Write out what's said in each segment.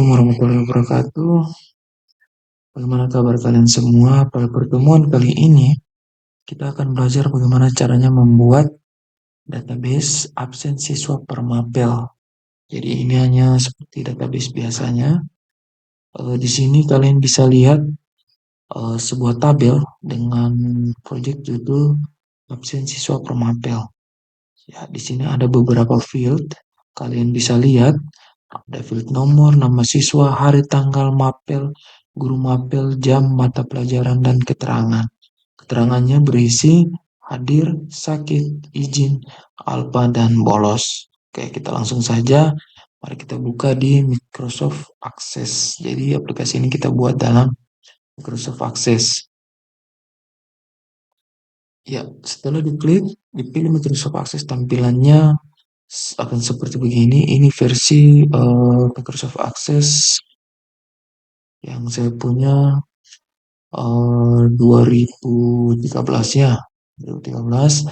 Assalamualaikum warahmatullahi wabarakatuh. Bagaimana kabar kalian semua? Pada pertemuan kali ini, kita akan belajar bagaimana caranya membuat database absen siswa per mapel. Jadi ini hanya seperti database biasanya. Di sini kalian bisa lihat sebuah tabel dengan project judul absen siswa per mapel. Ya, di sini ada beberapa field. Kalian bisa lihat ada field nomor, nama siswa, hari tanggal mapel, guru mapel, jam, mata pelajaran, dan keterangan. Keterangannya berisi hadir, sakit, izin, alpa, dan bolos. Oke, kita langsung saja. Mari kita buka di Microsoft Access. Jadi aplikasi ini kita buat dalam Microsoft Access. Ya, setelah dipilih Microsoft Access, tampilannya akan seperti begini. Ini versi Microsoft Access yang saya punya 2013 ya, 2013,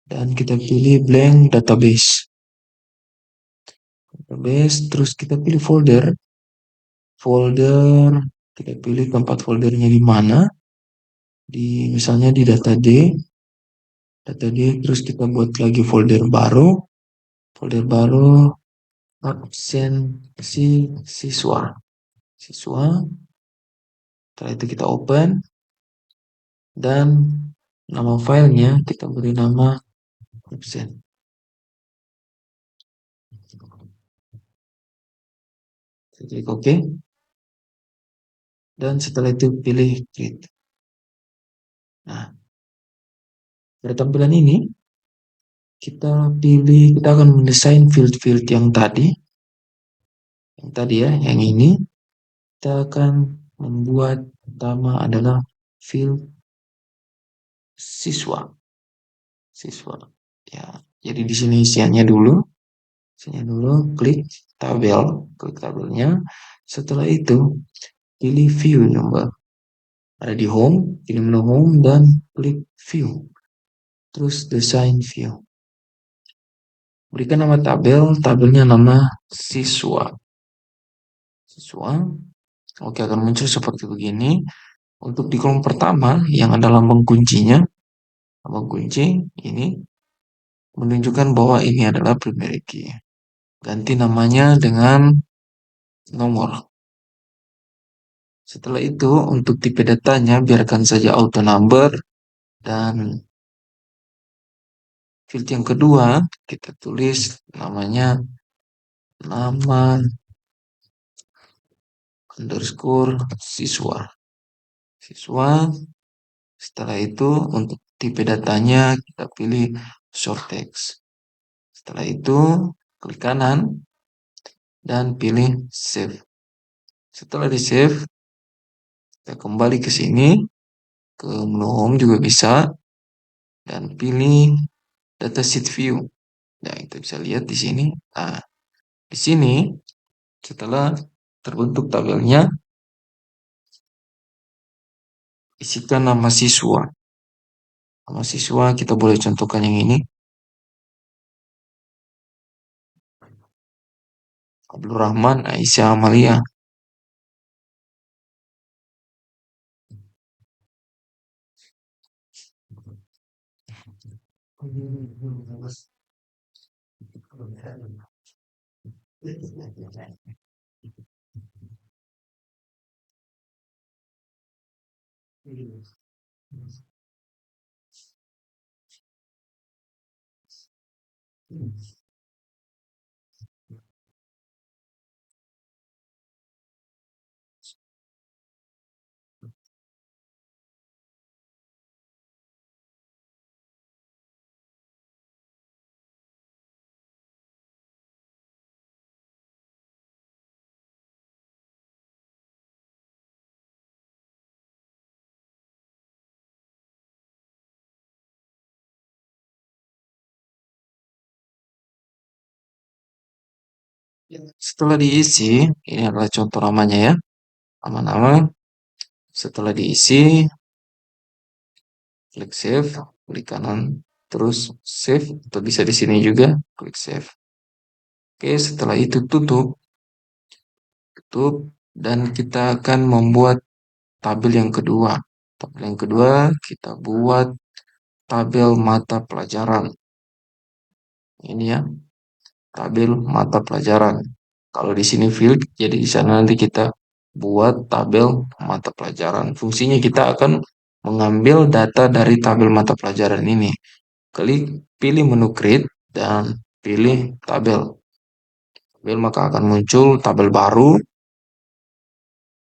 dan kita pilih blank database, terus kita pilih folder, kita pilih tempat foldernya di mana, misalnya di data D, terus kita buat lagi folder baru, absensi siswa, setelah itu kita open, dan nama filenya kita beri nama absen. Klik OK, dan setelah itu pilih create. Nah, pada tampilan ini kita akan mendesain field-field yang tadi ya, yang ini kita akan membuat pertama adalah field siswa. Ya, jadi di sini isiannya dulu, klik tabelnya. Setelah itu pilih view number. Ada di home, pilih menu home dan klik view. Terus design view. Berikan nama tabelnya nama siswa. Oke, akan muncul seperti begini. Untuk di kolom pertama yang ada lambang kuncinya, lambang kunci ini menunjukkan bahwa ini adalah primary key. Ganti namanya dengan nomor. Setelah itu untuk tipe datanya biarkan saja auto number, dan field yang kedua kita tulis namanya nama underscore siswa. Setelah itu untuk tipe datanya kita pilih short text. Setelah itu klik kanan dan pilih save. Setelah di save, kita kembali ke sini, ke menu home juga bisa, dan pilih datasheet view. Nah, kita bisa lihat di sini. Nah, di sini setelah terbentuk tabelnya, isikan nama siswa. Nama siswa kita boleh contohkan yang ini. Abdul Rahman Aisyah Amalia. Setelah diisi, ini adalah contoh namanya ya, nama-nama. Setelah diisi, klik save, klik kanan, terus save, atau bisa di sini juga, klik save. Oke, setelah itu tutup. tutup, dan kita akan membuat tabel yang kedua. Tabel yang kedua kita buat tabel mata pelajaran. Ini ya, tabel mata pelajaran. Kalau di sini field, jadi di sana nanti kita buat tabel mata pelajaran. Fungsinya kita akan mengambil data dari tabel mata pelajaran ini. Klik pilih menu create dan pilih tabel. Maka akan muncul tabel baru.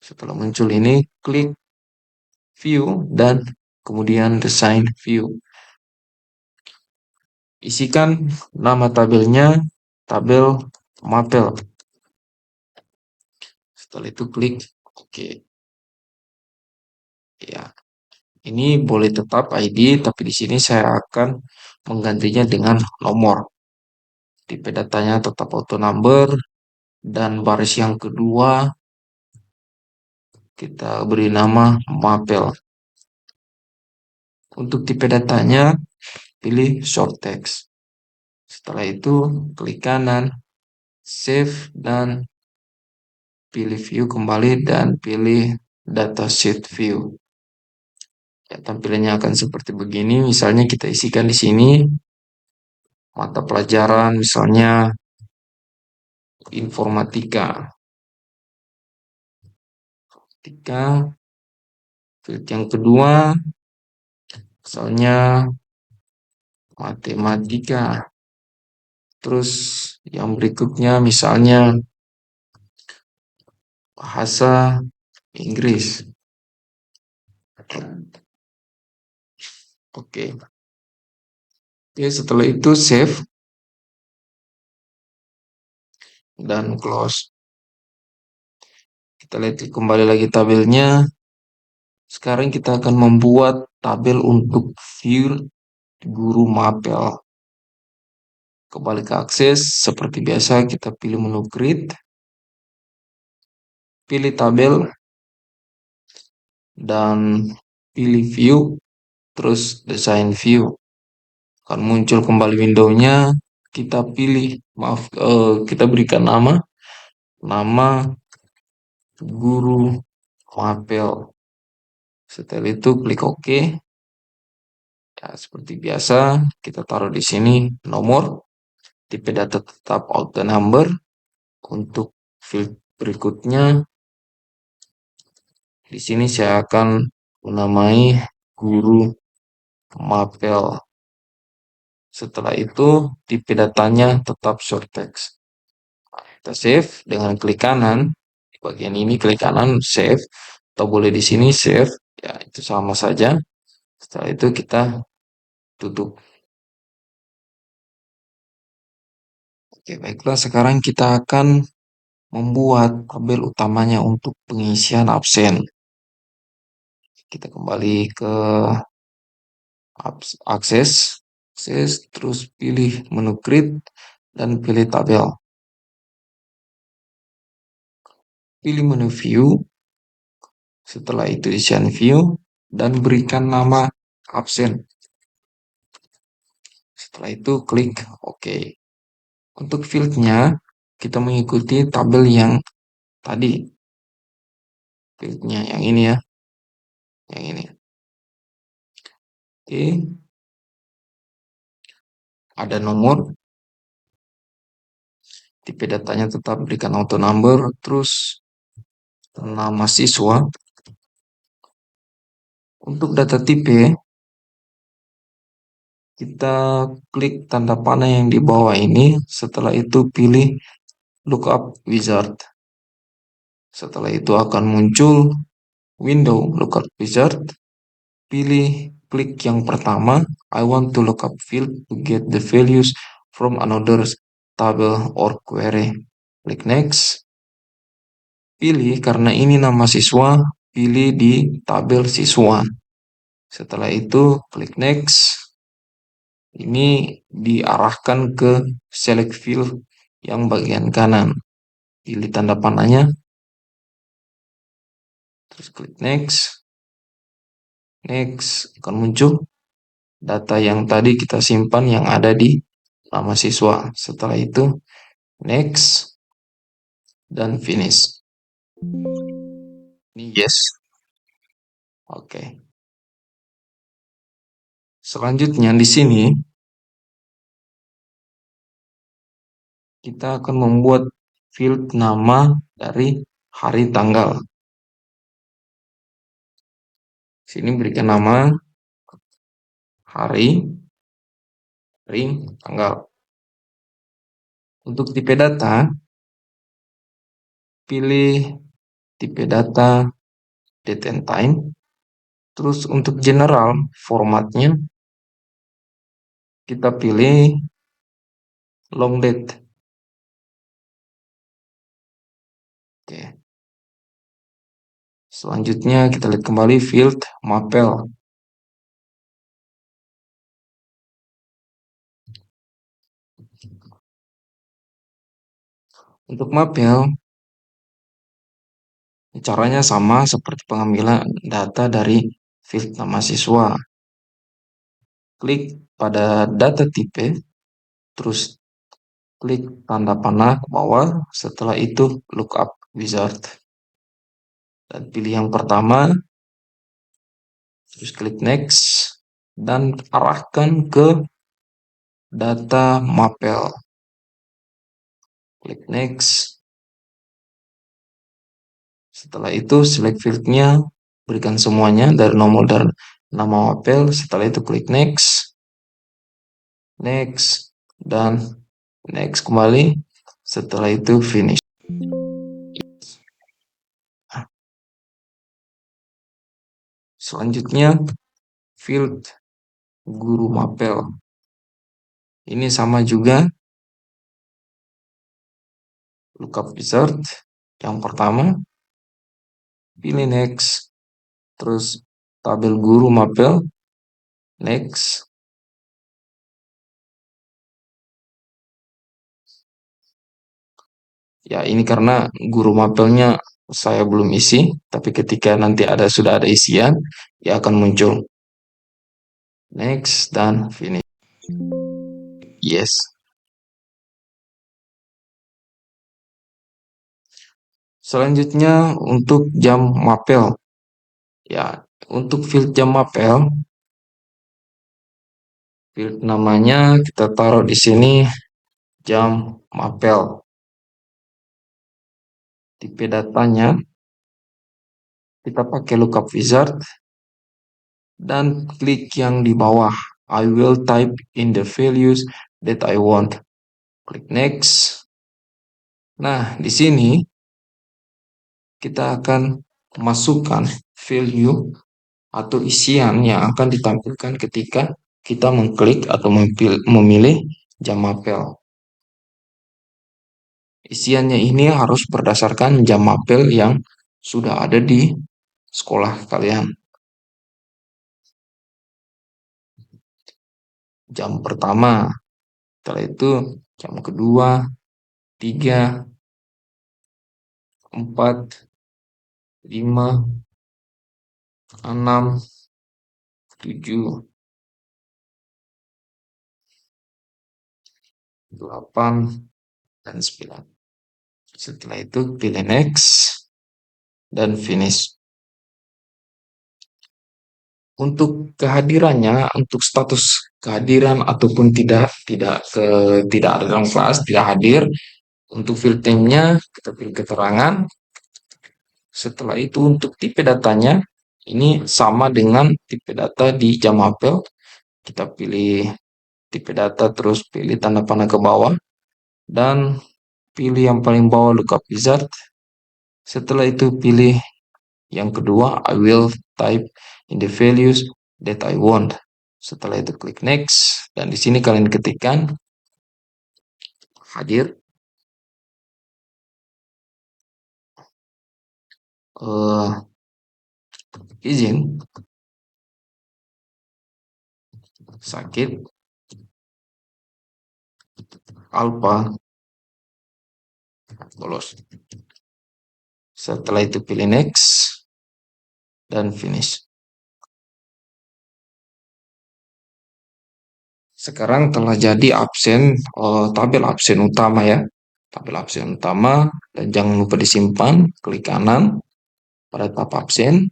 Setelah muncul ini, klik view dan kemudian design view. Isikan nama tabelnya tabel mapel. Setelah itu klik OK. Ya, ini boleh tetap ID, tapi di sini saya akan menggantinya dengan nomor. Tipe datanya tetap auto number, dan baris yang kedua kita beri nama mapel. Untuk tipe datanya pilih short text. Setelah itu klik kanan, save, dan pilih view kembali dan pilih datasheet view. Ya, tampilannya akan seperti begini. Misalnya kita isikan di sini mata pelajaran, misalnya informatika. Field yang kedua, misalnya matematika. Terus yang berikutnya misalnya bahasa Inggris. Oke. Oke, setelah itu save dan close. Kita lihat kembali lagi tabelnya. Sekarang kita akan membuat tabel untuk field guru mapel. Kembali ke akses, seperti biasa kita pilih menu create, pilih tabel, dan pilih view, terus design view. Akan muncul kembali window-nya, kita pilih, kita berikan nama guru mapel. Setelah itu klik OK. Ya, seperti biasa kita taruh di sini nomor, tipe data tetap auto number. Untuk field berikutnya, di sini saya akan menamai guru mapel. Setelah itu tipe datanya tetap short text. Kita save dengan klik kanan. Di bagian ini klik kanan save, atau boleh di sini save. Ya, itu sama saja. Setelah itu kita tutup. Oke, baiklah, sekarang kita akan membuat tabel utamanya untuk pengisian absen. Kita kembali ke akses, terus pilih menu create dan pilih tabel. Pilih menu view, setelah itu design view, dan berikan nama absen. Setelah itu klik OK. Untuk fieldnya, kita mengikuti tabel yang tadi. Fieldnya yang ini ya. Yang ini. Oke. Ada nomor. Tipe datanya tetap berikan auto number. Terus nama siswa. Untuk data tipe, kita klik tanda panah yang di bawah ini. Setelah itu pilih lookup wizard. Setelah itu akan muncul window lookup wizard. Pilih klik yang pertama, I want to lookup field to get the values from another table or query. Klik next. Pilih karena ini nama siswa, pilih di tabel siswa. Setelah itu klik next. Ini diarahkan ke select field yang bagian kanan. Pilih tanda panahnya. Terus klik next. Next akan muncul data yang tadi kita simpan yang ada di nama siswa. Setelah itu next dan finish. Ini yes. Oke. Selanjutnya di sini kita akan membuat field nama dari hari tanggal. Sini berikan nama hari, tanggal. Untuk tipe data, pilih tipe data date and time. Terus untuk general formatnya kita pilih long date. Oke. Selanjutnya kita lihat kembali field mapel. Untuk mapel, caranya sama seperti pengambilan data dari field nama siswa. Klik pada data tipe, terus klik tanda panah ke bawah, setelah itu lookup wizard. Dan pilih yang pertama, terus klik next, dan arahkan ke data mapel. Klik next. Setelah itu select fieldnya, berikan semuanya dari nomor dan nama mapel. Setelah itu klik next, next, dan next kembali. Setelah itu finish. Selanjutnya field guru mapel. Ini sama juga, lookup wizard. Yang pertama, pilih next, terus tabel guru mapel, next. Ya, ini karena guru mapelnya saya belum isi, tapi ketika nanti sudah ada isian, ya akan muncul. Next dan finish. Yes. Selanjutnya untuk jam mapel. Ya, untuk field jam mapel, field namanya kita taruh di sini jam mapel. Tipe datanya kita pakai lookup wizard dan klik yang di bawah. I will type in the values that I want. Klik next. Nah, di sini kita akan masukkan value atau isian yang akan ditampilkan ketika kita mengklik atau memilih jam mapel. Isiannya ini harus berdasarkan jam mapel yang sudah ada di sekolah kalian. Jam pertama, setelah itu jam kedua, 3, 4, 5, 6, 7, 8, dan 9. Setelah itu pilih next dan finish. Untuk kehadirannya, untuk status kehadiran ataupun tidak ada dalam kelas, tidak hadir. Untuk field name-nya kita pilih keterangan. Setelah itu untuk tipe datanya ini sama dengan tipe data di jam apel. Kita pilih tipe data, terus pilih tanda panah ke bawah dan pilih yang paling bawah lookup wizard. Setelah itu pilih yang kedua, I will type in the values that I want. Setelah itu klik next dan di sini kalian ketikkan hadir, izin, sakit, alpha, bolos. Setelah itu pilih next dan finish. Sekarang telah jadi absen, tabel absen utama ya. tabel absen utama, dan jangan lupa disimpan, klik kanan pada tab absen,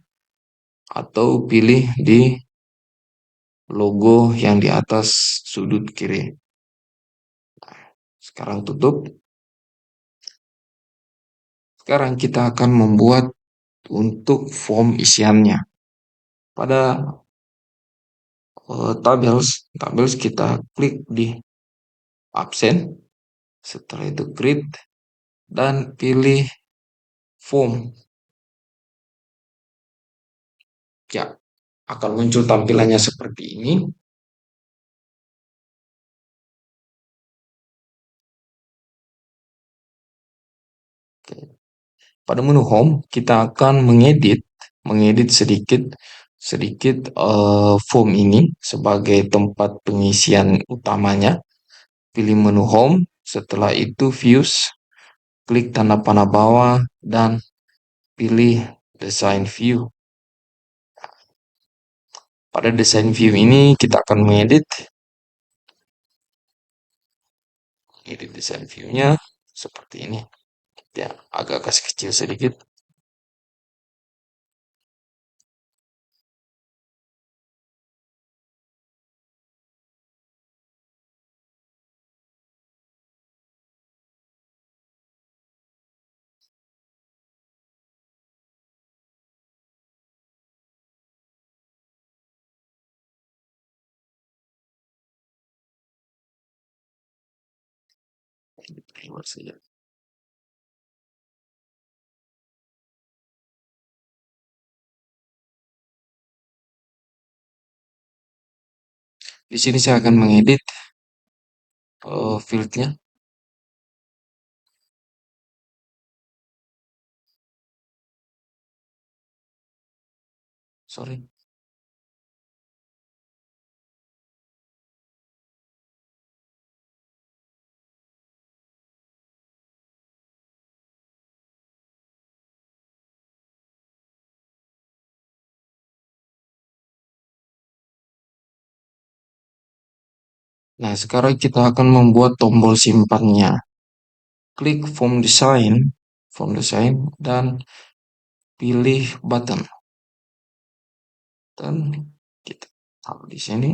atau pilih di logo yang di atas sudut kiri. Sekarang tutup. Sekarang kita akan membuat untuk form isiannya. Pada tabels kita klik di absen, setelah itu create, dan pilih form. Ya, akan muncul tampilannya seperti ini. Oke. Pada menu home, kita akan mengedit sedikit form ini sebagai tempat pengisian utamanya. Pilih menu home, setelah itu views, klik tanda panah bawah, dan pilih design view. Pada design view ini kita akan mengedit design view-nya seperti ini. Ya, agak kasih kecil sedikit. Keluar saja. Di sini saya akan mengedit field-nya. Sorry. Nah, sekarang kita akan membuat tombol simpannya. Klik form design, dan pilih button. Dan kita taruh di sini.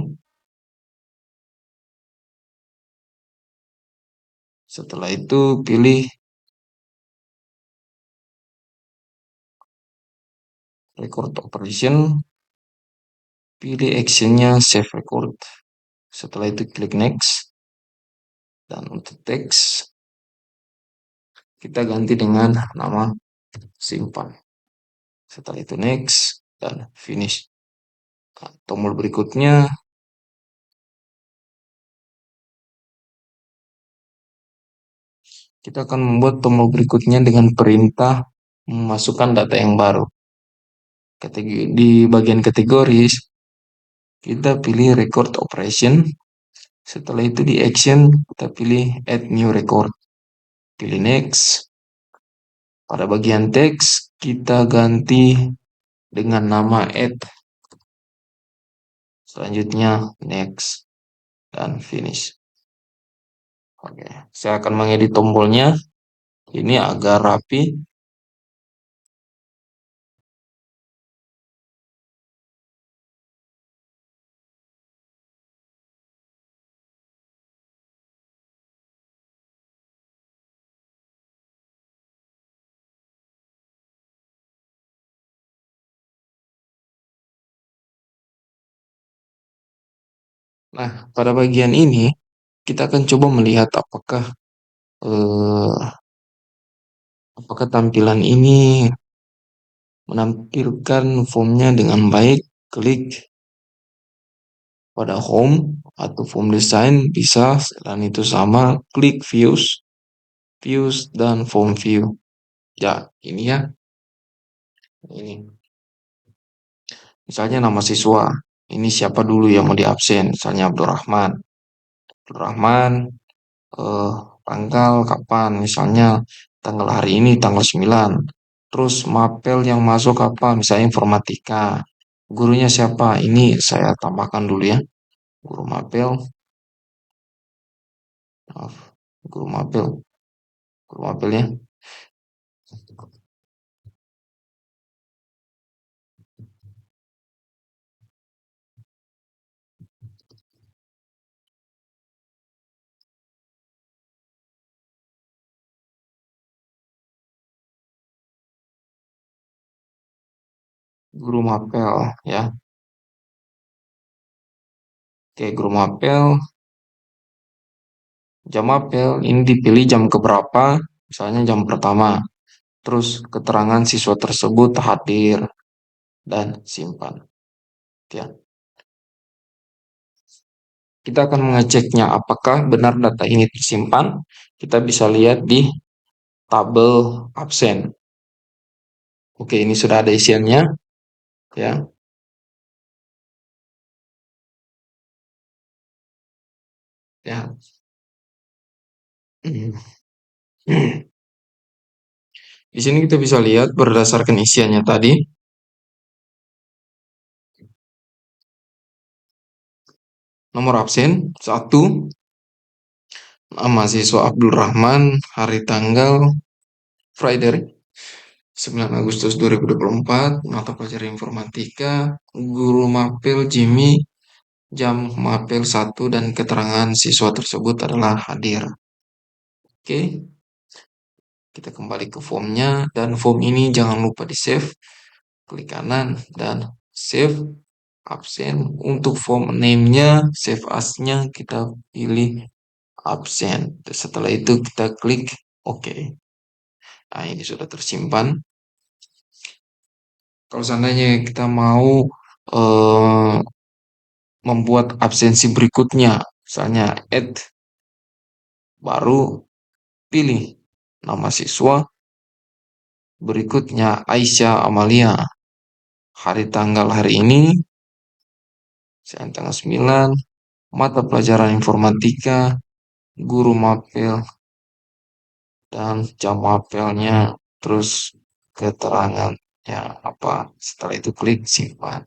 Setelah itu pilih record operation, pilih actionnya save record. Setelah itu klik next, dan untuk teks kita ganti dengan nama simpan. Setelah itu next dan finish. Nah, tombol berikutnya kita akan membuat tombol berikutnya dengan perintah memasukkan data yang baru. Di bagian kategori kita pilih record operation. Setelah itu di action kita pilih add new record. Pilih next. Pada bagian teks kita ganti dengan nama add. Selanjutnya next dan finish. Oke, saya akan mengedit tombolnya. Ini agak rapi. Nah, pada bagian ini kita akan coba melihat eh, apakah tampilan ini menampilkan formnya dengan baik. Klik pada home atau form design bisa, dan itu sama, klik views dan form view. Ya, ini ya. Ini. Misalnya nama siswa. Ini siapa dulu yang mau di absen? Misalnya Abdurrahman. Abdurrahman eh, tanggal kapan? Misalnya tanggal hari ini tanggal 9. Terus mapel yang masuk apa? Misalnya informatika. Gurunya siapa? Ini saya tambahkan dulu ya. Guru mapel. Maaf, guru mapel. Guru mapelnya. Guru mapel ya. Oke, guru mapel, jam mapel ini dipilih jam keberapa, misalnya jam pertama. Terus keterangan siswa tersebut hadir dan simpan. Ya. Kita akan mengeceknya apakah benar data ini tersimpan. Kita bisa lihat di tabel absen. Oke, ini sudah ada isiannya ya. Ya. Di sini kita bisa lihat berdasarkan isiannya tadi. Nomor absen 1, nama siswa Abdul Rahman, hari tanggal Friday 9 Agustus 2024, mata pelajaran informatika, guru mapel Jimmy, jam mapel 1 dan keterangan siswa tersebut adalah hadir. Oke, kita kembali ke formnya dan form ini jangan lupa di save. Klik kanan dan save absen. Untuk form name-nya, save as-nya kita pilih absen. Setelah itu kita klik OK. Nah, ini sudah tersimpan. Kalau seandainya kita mau eh, membuat absensi berikutnya, misalnya add, baru pilih nama siswa, berikutnya Aisyah Amalia, hari tanggal hari ini, tanggal 9, mata pelajaran informatika, guru mapel, dan jam mapelnya, terus keterangannya apa. Setelah itu klik simpan.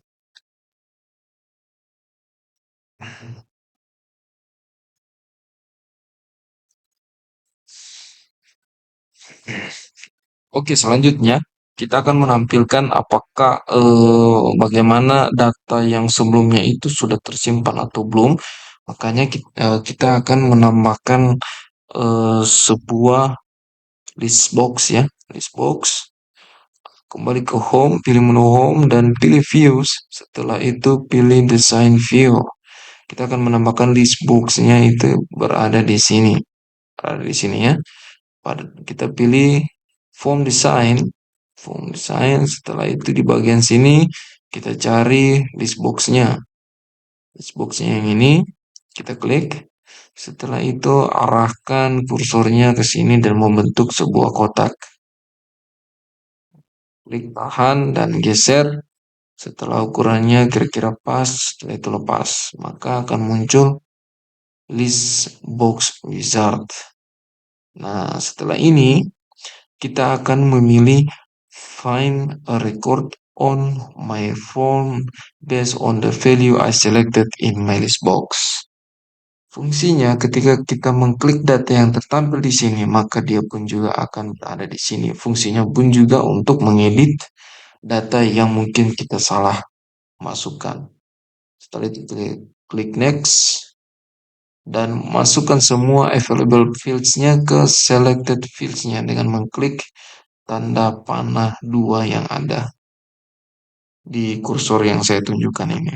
Oke, selanjutnya kita akan menampilkan apakah bagaimana data yang sebelumnya itu sudah tersimpan atau belum. Makanya kita akan menambahkan sebuah list box ya, list box. Kembali ke home, pilih menu home dan pilih views. Setelah itu pilih design view. Kita akan menambahkan list box-nya itu berada di sini. Berada di sini ya. Kita pilih form design. Form design, setelah itu di bagian sini kita cari list box-nya. List box-nya yang ini kita klik. Setelah itu arahkan kursornya ke sini dan membentuk sebuah kotak. Klik tahan dan geser. Setelah ukurannya kira-kira pas, setelah itu lepas, maka akan muncul list box wizard. Nah, setelah ini kita akan memilih find a record on my phone based on the value I selected in my list box. Fungsinya ketika kita mengklik data yang tertampil di sini, maka dia pun juga akan berada di sini. Fungsinya pun juga untuk mengedit data yang mungkin kita salah masukkan. Setelah itu klik next dan masukkan semua available fields-nya ke selected fields-nya dengan mengklik tanda panah 2 yang ada di kursor yang saya tunjukkan ini.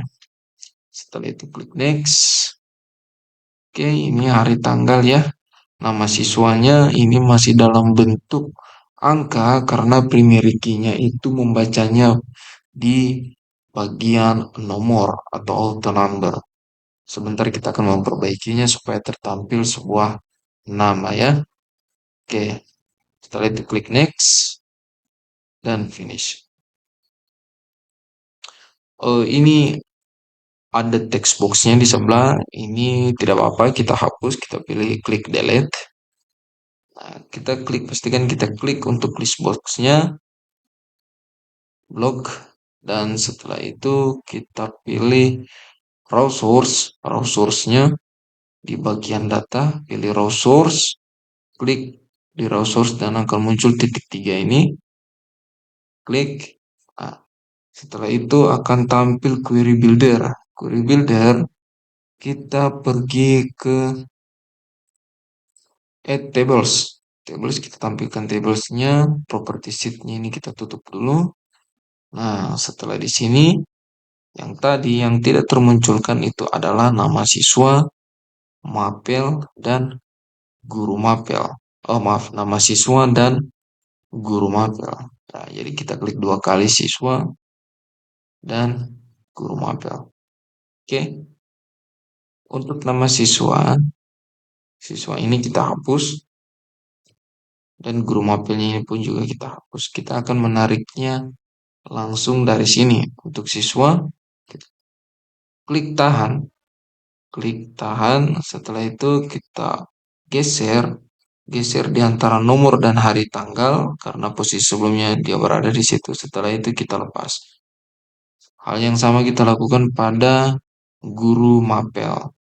Setelah itu klik next. Oke, ini hari tanggal ya. Nama siswanya ini masih dalam bentuk angka karena primary key-nya itu membacanya di bagian nomor atau auto number. Sebentar kita akan memperbaikinya supaya tertampil sebuah nama ya. Oke, setelah itu klik next dan finish. Ini ada text box-nya di sebelah. Ini tidak apa-apa, kita hapus, kita pilih klik delete. Nah, kita klik, pastikan kita klik untuk list box-nya, block, dan setelah itu kita pilih raw source. Raw source-nya di bagian data, pilih raw source, klik di raw source dan akan muncul titik 3 ini. Klik. Nah, setelah itu akan tampil query builder. Query builder, kita pergi ke add tables. Tables kita tampilkan tablesnya, property sheet-nya ini kita tutup dulu. Nah, setelah di sini yang tadi yang tidak termunculkan itu adalah nama siswa, mapel, dan guru mapel. Oh maaf, nama siswa dan guru mapel. Nah, jadi kita klik 2 kali siswa dan guru mapel. Oke. Untuk nama siswa, siswa ini kita hapus. Dan guru mapelnya ini pun juga kita hapus. Kita akan menariknya langsung dari sini. Untuk siswa, kita klik tahan. Klik tahan. Setelah itu kita geser. Geser di antara nomor dan hari tanggal. Karena posisi sebelumnya dia berada di situ. Setelah itu kita lepas. Hal yang sama kita lakukan pada guru mapel.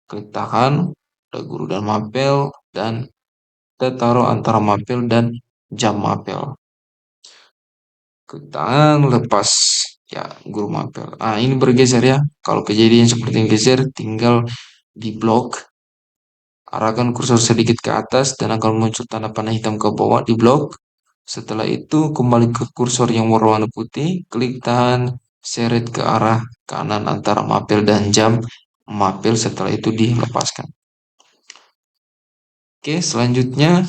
Klik tahan. Ada guru dan mapel. Dan kita taruh antara mapel dan jam mapel. Klik tahan, lepas ya guru mapel. Ah, ini bergeser ya. Kalau kejadian seperti ini geser, tinggal di blok. Arahkan kursor sedikit ke atas dan akan muncul tanda panah hitam ke bawah di blok. Setelah itu kembali ke kursor yang berwarna putih, klik tahan, seret ke arah kanan antara mapel dan jam mapel. Setelah itu dilepaskan. Oke, selanjutnya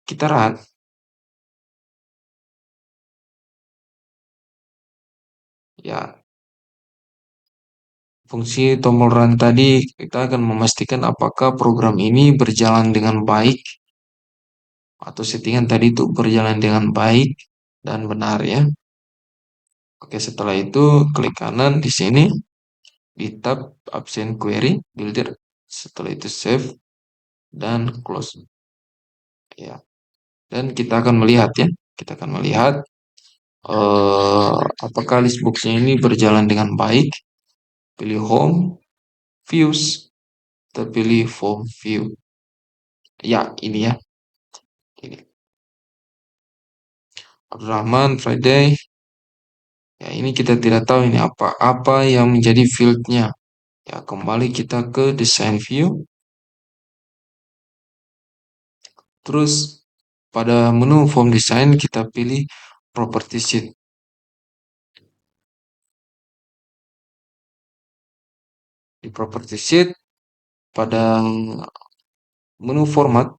kita run. Ya, fungsi tombol run tadi kita akan memastikan apakah program ini berjalan dengan baik atau settingan tadi itu berjalan dengan baik dan benar ya. Oke, setelah itu klik kanan di sini di tab absent query builder. Setelah itu save dan close. Ya. Dan kita akan melihat ya. Kita akan melihat apakah list box-nya ini berjalan dengan baik. Pilih home, views, kita pilih form view. Ya, ini ya. Ini. Abdurrahman Friday. Ya, ini kita tidak tahu ini apa yang menjadi field-nya. Ya, kembali kita ke design view. Terus pada menu form design kita pilih property sheet. Di property sheet pada menu format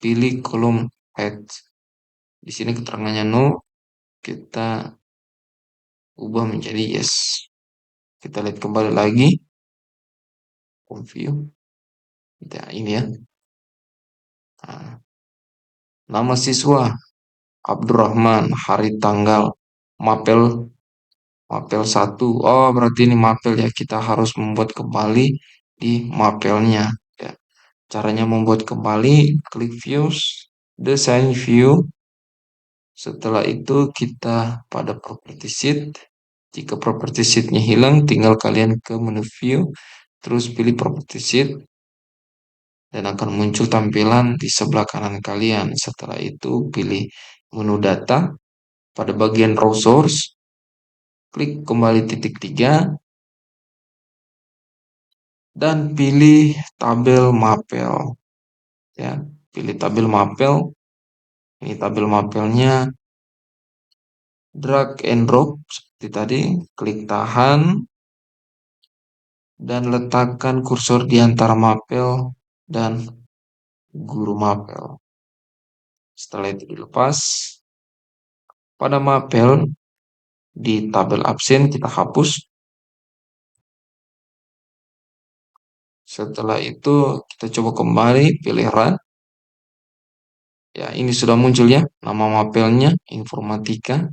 pilih kolom head. Di sini keterangannya no, kita ubah menjadi yes. Kita lihat kembali lagi form view. Ya, ini ya. Nah, nama siswa Abdurrahman, hari tanggal mapel 1. Oh, berarti ini mapel ya. Kita harus membuat kembali di mapelnya ya. Caranya membuat kembali, klik views, design view. Setelah itu kita pada property sheet. Jika property sheet-nya hilang, tinggal kalian ke menu view, terus pilih property sheet dan akan muncul tampilan di sebelah kanan kalian. Setelah itu pilih menu data pada bagian raw source, klik kembali titik 3 dan pilih tabel mapel. Ya, pilih tabel mapel. Ini tabel mapelnya, drag and drop seperti tadi, klik tahan dan letakkan kursor di antara mapel dan guru mapel. Setelah itu dilepas. Pada mapel di tabel absen kita hapus. Setelah itu kita coba kembali pilih run. Ya, ini sudah muncul ya nama mapelnya informatika.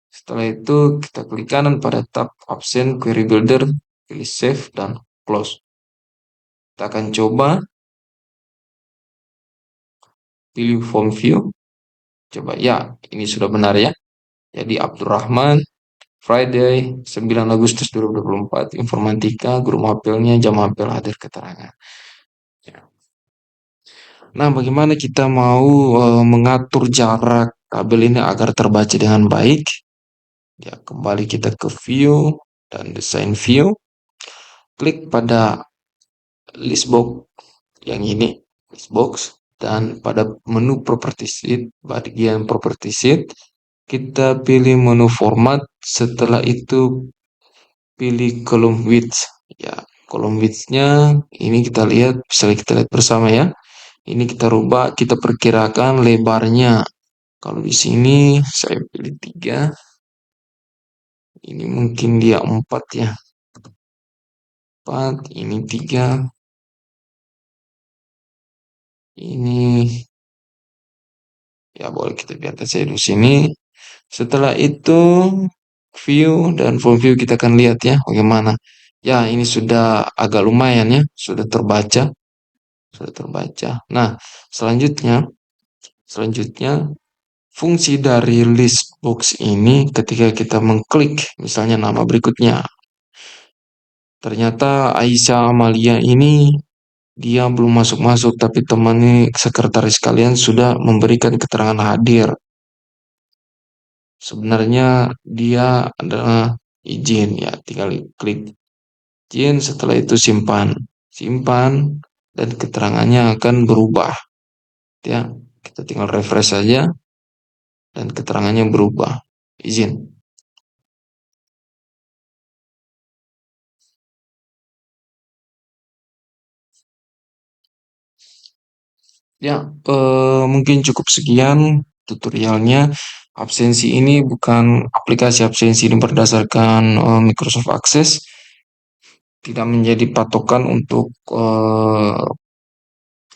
Setelah itu kita klik kanan pada tab absen query builder, pilih save dan close. Kita akan coba pilih form view. Coba ya, ini sudah benar ya. Jadi Abdurrahman Friday 9 Agustus 2024 informatika, guru mapelnya jam mapel hadir keterangan. Nah, bagaimana kita mau mengatur jarak kabel ini agar terbaca dengan baik? Ya, kembali kita ke view dan desain view. Klik pada list box yang ini, list box, dan pada menu property sheet, bagian property sheet, kita pilih menu format. Setelah itu pilih column width. Ya, column width-nya ini kita lihat, bisa kita lihat bersama ya. Ini kita rubah, kita perkirakan lebarnya. Kalau di sini saya pilih 3, ini mungkin dia 4 ya. 4, ini 3, ini ya boleh kita biarkan saya di sini. Setelah itu view dan full view kita akan lihat ya bagaimana. Ya, ini sudah agak lumayan ya, sudah terbaca, sudah terbaca. Nah, selanjutnya fungsi dari list box ini ketika kita mengklik misalnya nama berikutnya. Ternyata Aisyah Amalia ini dia belum masuk-masuk, tapi temannya sekretaris kalian sudah memberikan keterangan hadir. Sebenarnya dia adalah izin ya, tinggal klik izin, setelah itu simpan. Simpan dan keterangannya akan berubah. Ya, kita tinggal refresh saja dan keterangannya berubah. Izin. Ya, mungkin cukup sekian tutorialnya. Absensi ini bukan aplikasi absensi ini berdasarkan Microsoft Access, tidak menjadi patokan untuk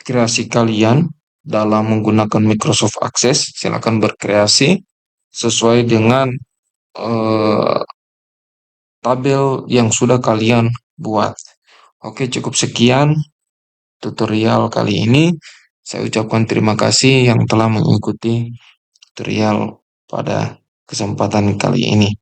kreasi kalian dalam menggunakan Microsoft Access. Silakan berkreasi sesuai dengan eh, tabel yang sudah kalian buat. Oke, cukup sekian tutorial kali ini. Saya ucapkan terima kasih yang telah mengikuti tutorial pada kesempatan kali ini.